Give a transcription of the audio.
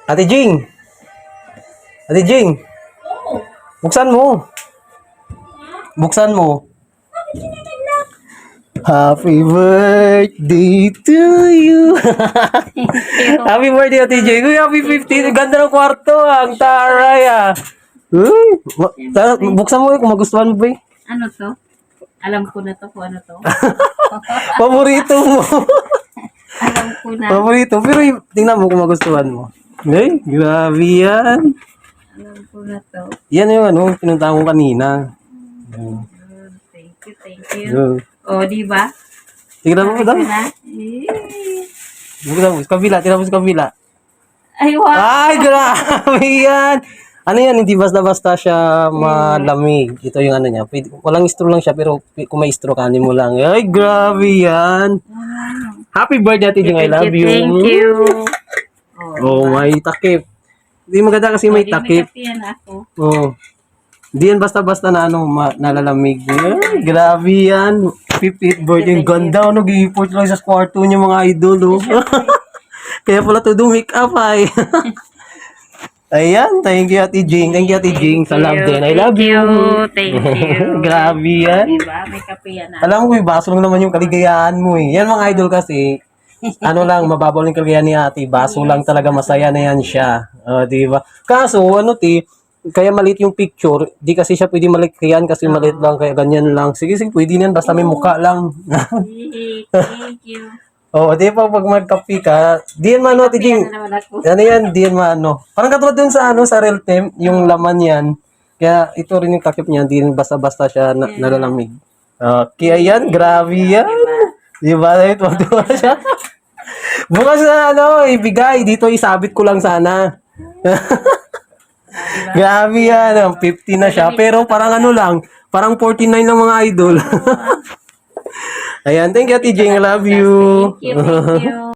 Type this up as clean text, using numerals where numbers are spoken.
Ate Jing. Ate Jing. Buksan mo. Buksan mo. Happy birthday to you. Happy birthday, Ate Jing. Uy, happy 15. Ganda ng kwarto. Ang taray ah. Uy. Buksan mo kung magustuhan mo ba eh. Ano to? Alam ko na to kung ano to. Paborito mo. Alam ko na. Paborito. Pero tingnan mo kung magustuhan mo. Ay, grabe yan. Alam ko na to. Yan yung ano, pinuntahan ko kanina. Thank you, thank you. O, di ba? Tingnan mo daw. Sabi ko na. Tingnan mo sa kabila. Tingnan mo sa kabila. Ay, wow. Ay, grabe yan. Ano yan, hindi basta-basta siya malamig. Ito yung ano niya. Pwede, walang straw lang siya, pero kung may straw, kanin mo lang. Ay, grabe yan. Happy birthday, Ate Jing. I love you. Thank you. Oh, may takip. Hindi maganda kasi may takip. May kapiyan ako. Oh. Hindi yan basta-basta na ano, nalalamig. Ay, grabe yan. 50th birthday. Ang ganda, no? Gi-report lang sa kwarto niya mga idol, oh. Kaya pala to do make up, ay. Ayan, thank you, Ate Jing. Thank you, Ate Jing. Sa love din. I love you. Thank you. Grabe yan. Diba? May kapiyan ako. Alam mo, may baso lang naman yung kaligayahan mo eh. Yan mga idol kasi, ano lang, mababaw lang yung kaligayahan ni ate. Baso lang talaga, masaya na yan siya. Di ba? Kaso, ano ti, kaya maliit yung picture, di kasi siya pwede malikihan kasi maliit lang, kaya ganyan lang. Sige, sige, pwede yan, basta may mukha lang. Thank you. Oo, di ba pag magkapi ka, di yan mano, Ate Jing. Kapiyan na naman ako. Ano yan, di yan mano. Parang katulad dun sa ano, sa real time, yung laman yan. Kaya ito rin yung takip niya, di rin basta-basta siya nalalamig. Kaya yan, grabe yan. Di ba? Ito, siya. Bukas na ano, ibigay. Dito isabit ko lang sana. Grabe yan. 50 na siya. Pero parang ano lang, parang 49 lang mga idol. Ayan, thank you, Ate Jing. I love you. Thank you, thank you.